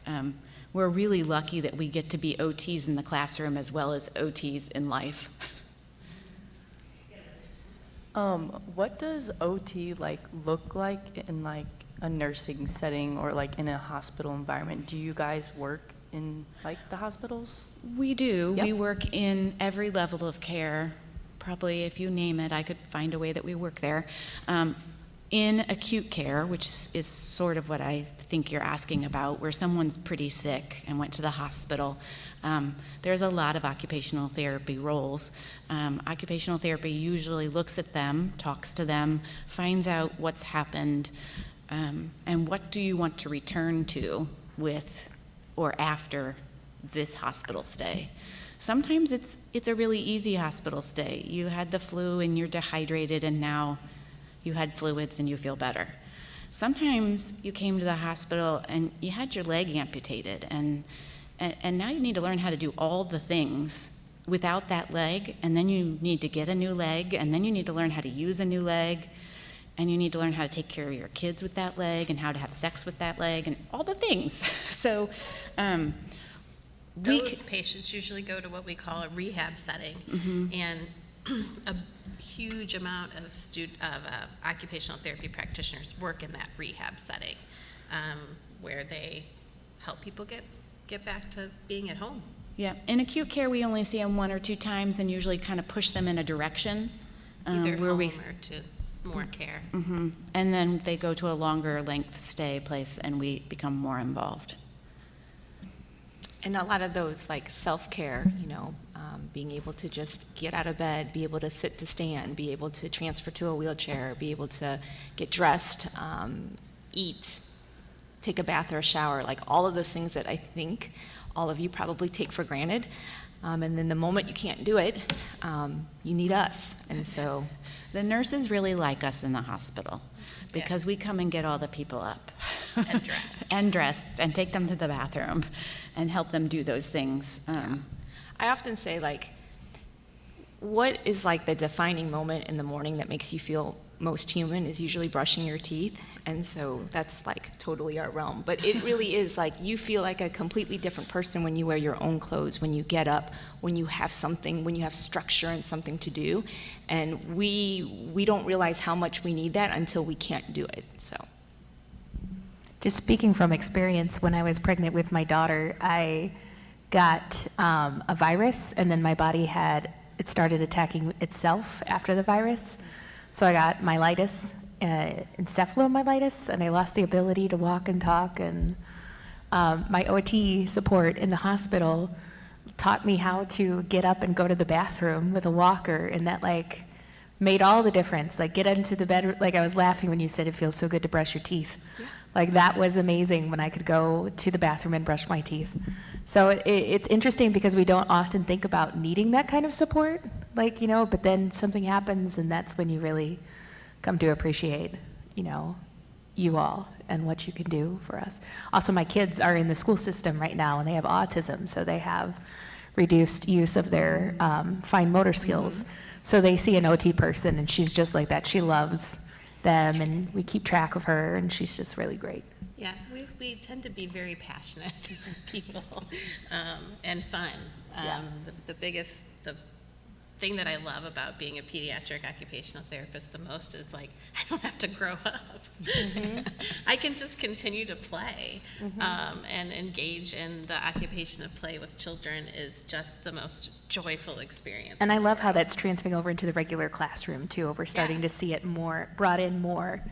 We're really lucky that we get to be OTs in the classroom as well as OTs in life. What does OT look like in a nursing setting or in a hospital environment? Do you guys work in the hospitals? We do. Yep. We work in every level of care. Probably if you name it, I could find a way that we work there. In acute care, which is sort of what I think you're asking about, where someone's pretty sick and went to the hospital, there's a lot of occupational therapy roles. Occupational therapy usually looks at them, talks to them, finds out what's happened, And what do you want to return to with or after this hospital stay? Sometimes it's a really easy hospital stay. You had the flu and you're dehydrated and now you had fluids and you feel better. Sometimes you came to the hospital and you had your leg amputated and now you need to learn how to do all the things without that leg, and then you need to get a new leg, and then you need to learn how to use a new leg, and you need to learn how to take care of your kids with that leg and how to have sex with that leg and all the things. So those patients usually go to what we call a rehab setting, and a huge amount of occupational therapy practitioners work in that rehab setting, where they help people get back to being at home. Yeah, in acute care we only see them 1 or 2 times and usually kind of push them in a direction. Either home or to more care. And then they go to a longer length stay place and we become more involved. And a lot of those, like self-care, being able to just get out of bed, be able to sit to stand, be able to transfer to a wheelchair, be able to get dressed, eat, take a bath or a shower, like all of those things that I think all of you probably take for granted. And then the moment you can't do it, you need us. And so the nurses really like us in the hospital because we come and get all the people up. And dressed. And dressed, and take them to the bathroom and help them do those things. I often say, like, what is like the defining moment in the morning that makes you feel most human is usually brushing your teeth. And so that's like totally our realm. But it really is like you feel like a completely different person when you wear your own clothes, when you get up, when you have something, when you have structure and something to do. And we don't realize how much we need that until we can't do it. So. Just speaking from experience, when I was pregnant with my daughter, I got a virus, and then my body it started attacking itself after the virus. So I got myelitis, encephalomyelitis, and I lost the ability to walk and talk. And my OT support in the hospital taught me how to get up and go to the bathroom with a walker, and that like made all the difference. Like get into the bed, like I was laughing when you said it feels so good to brush your teeth. Yeah. Like that was amazing when I could go to the bathroom and brush my teeth. So it's interesting because we don't often think about needing that kind of support, like, but then something happens and that's when you really come to appreciate, you all and what you can do for us. Also, my kids are in the school system right now and they have autism, so they have reduced use of their fine motor skills. So they see an OT person and she's just like that. She loves them and we keep track of her and she's just really great. Yeah, we tend to be very passionate people and fun. The thing that I love about being a pediatric occupational therapist the most is like, I don't have to grow up. I can just continue to play and engage in the occupation of play with children is just the most joyful experience. And I love how that's transferring over into the regular classroom too. We're starting to see it brought in more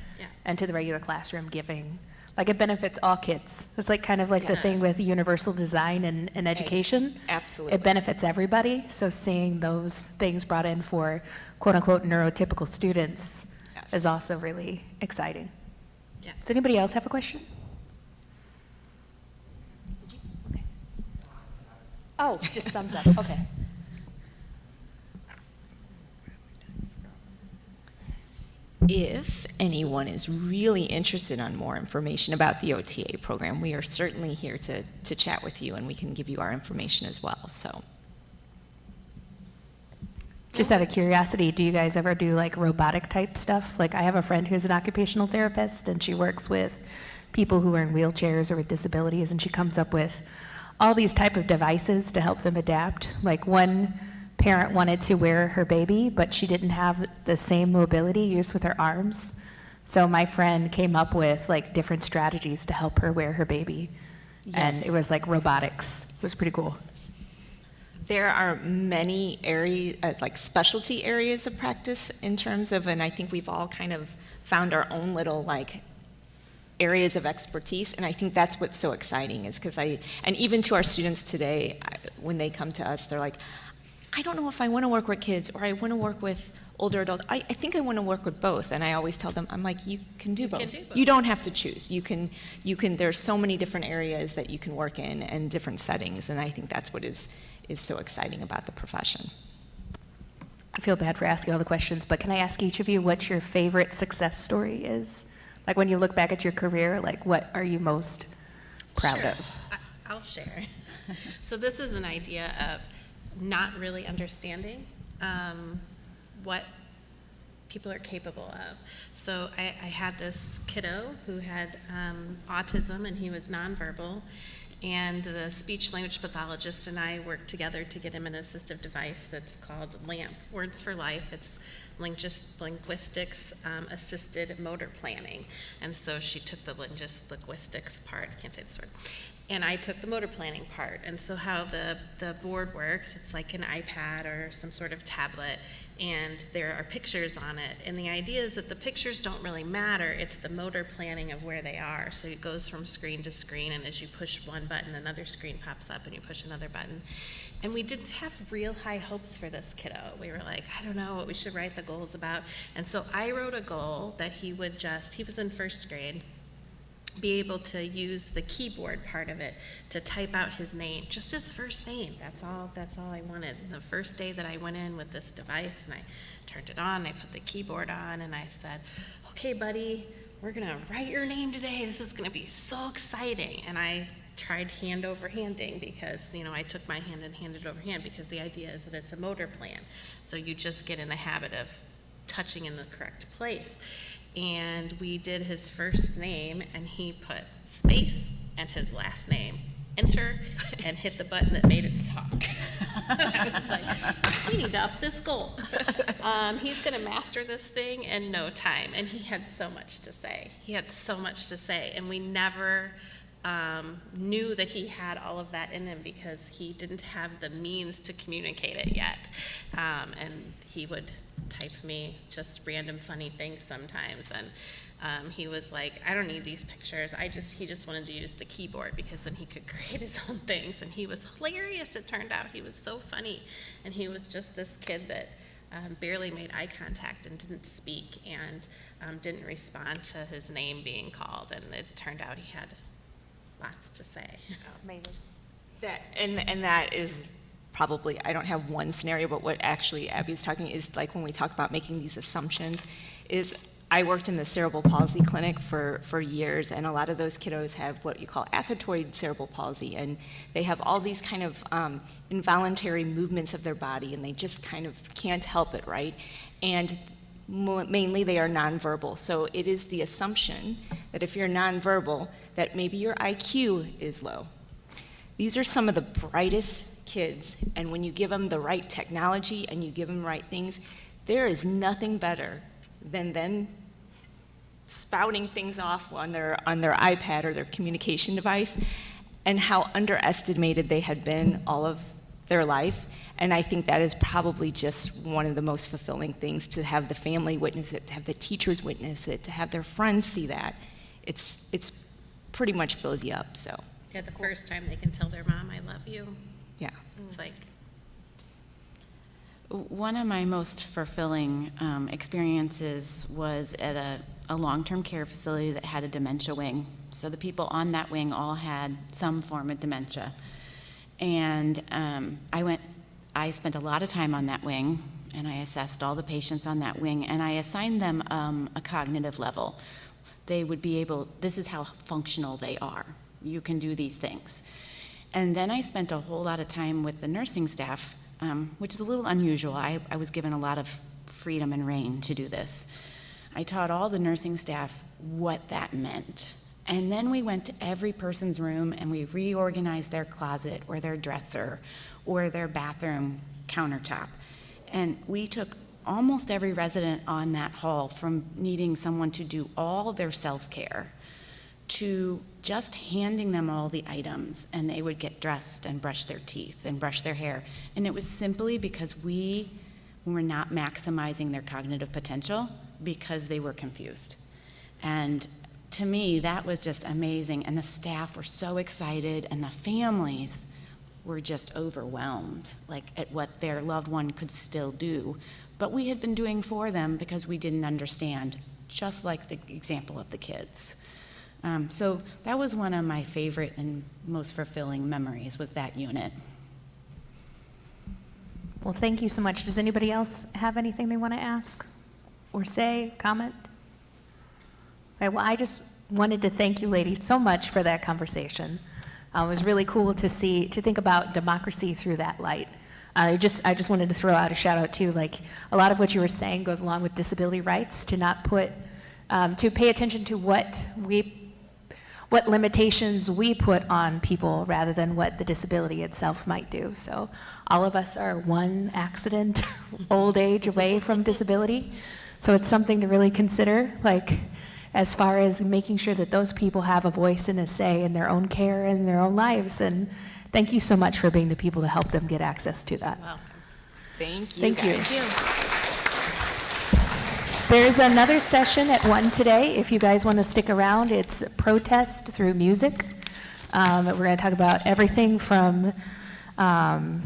into the regular classroom, giving. Like it benefits all kids. It's like kind of like the thing with universal design and education. Absolutely. It benefits everybody. So seeing those things brought in for quote unquote neurotypical students is also really exciting. Yeah. Does anybody else have a question? Okay. Oh, just thumbs up. Okay. If anyone is really interested in more information about the OTA program, we are certainly here to chat with you and we can give you our information as well. So, just out of curiosity, do you guys ever do like robotic type stuff? Like I have a friend who's an occupational therapist and she works with people who are in wheelchairs or with disabilities, and she comes up with all these type of devices to help them adapt. Like one parent wanted to wear her baby, but she didn't have the same mobility used with her arms. So my friend came up with like different strategies to help her wear her baby. And it was like robotics. It was pretty cool. There are many areas, like specialty areas of practice in terms of, and I think we've all kind of found our own little like areas of expertise, and I think that's what's so exciting is because and even to our students today, when they come to us, they're like, I don't know if I want to work with kids or I want to work with older adults, I think I want to work with both. And I always tell them, I'm like, you can do both. can do both. You don't have to choose. You can, there's so many different areas that you can work in and different settings. And I think that's what is so exciting about the profession. I feel bad for asking all the questions, but can I ask each of you what your favorite success story is? Like when you look back at your career, like what are you most proud Sure. of? I'll share. So this is an idea of not really understanding what people are capable of. So I had this kiddo who had autism, and he was nonverbal, and the speech language pathologist and I worked together to get him an assistive device that's called LAMP, Words for Life. It's linguistics assisted motor planning. And so she took the linguistics part, I can't say this word, and I took the motor planning part. And so how the board works, it's like an iPad or some sort of tablet, and there are pictures on it. And the idea is that the pictures don't really matter, it's the motor planning of where they are. So it goes from screen to screen, and as you push one button, another screen pops up, and you push another button. And we didn't have real high hopes for this kiddo. We were like, I don't know what we should write the goals about. And so I wrote a goal that he would he was in first grade, be able to use the keyboard part of it to type out his name, just his first name. That's all I wanted. The first day that I went in with this device and I turned it on, I put the keyboard on, and I said, okay, buddy, we're gonna write your name today. This is gonna be so exciting. And I tried hand over handing because, I took my hand and handed over hand because the idea is that it's a motor plan. So you just get in the habit of touching in the correct place. And we did his first name, and he put space and his last name, enter, and hit the button that made it talk. I was like, we need to up this goal. He's going to master this thing in no time. And he had so much to say. And we never knew that he had all of that in him because he didn't have the means to communicate it yet. And he would type me just random funny things sometimes, and he was like, I don't need these pictures. He just wanted to use the keyboard because then he could create his own things, and he was hilarious. It turned out he was so funny, and he was just this kid that barely made eye contact and didn't speak and didn't respond to his name being called, and it turned out he had lots to say. Amazing. That is probably, I don't have one scenario, but what actually Abby's talking is like when we talk about making these assumptions is I worked in the cerebral palsy clinic for years, and a lot of those kiddos have what you call athetoid cerebral palsy, and they have all these kind of involuntary movements of their body, and they just kind of can't help it, right? And mainly they are nonverbal. So it is the assumption that if you're nonverbal, that maybe your IQ is low. These are some of the brightest kids, and when you give them the right technology and you give them the right things, there is nothing better than them spouting things off on their iPad or their communication device, and how underestimated they had been all of their life. And I think that is probably just one of the most fulfilling things, to have the family witness it, to have the teachers witness it, to have their friends see that. It's pretty much fills you up, so. Yeah, the first time they can tell their mom, I love you. Yeah. It's like, one of my most fulfilling experiences was at a long-term care facility that had a dementia wing. So the people on that wing all had some form of dementia. And I spent a lot of time on that wing, and I assessed all the patients on that wing, and I assigned them a cognitive level. They would be able, this is how functional they are. You can do these things. And then I spent a whole lot of time with the nursing staff, which is a little unusual. I was given a lot of freedom and reign to do this. I taught all the nursing staff what that meant. And then we went to every person's room and we reorganized their closet or their dresser or their bathroom countertop. And we took almost every resident on that hall from needing someone to do all their self-care to just handing them all the items, and they would get dressed and brush their teeth and brush their hair. And it was simply because we were not maximizing their cognitive potential because they were confused. And to me, that was just amazing. And the staff were so excited, and the families were just overwhelmed, like at what their loved one could still do but we had been doing for them because we didn't understand, just like the example of the kids. So that was one of my favorite and most fulfilling memories, was that unit. Well, thank you so much. Does anybody else have anything they want to ask or say, comment? Okay, well, I just wanted to thank you ladies so much for that conversation. It was really cool to think about democracy through that light. I just wanted to throw out a shout out to, like, a lot of what you were saying goes along with disability rights, to not put, to pay attention to what limitations we put on people rather than what the disability itself might do. So all of us are one accident, old age away from disability. So it's something to really consider, like, as far as making sure that those people have a voice and a say in their own care and their own lives. And thank you so much for being the people to help them get access to that. Welcome. Thank you. Thank you. guys. There's another session at 1 today. If you guys want to stick around, it's protest through music. We're going to talk about everything from Bob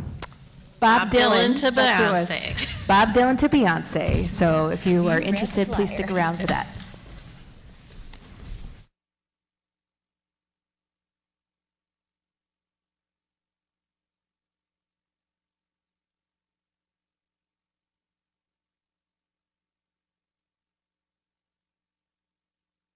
Dylan to that's who it was. Beyonce. Bob Dylan to Beyonce. So if you are interested, please stick around for that.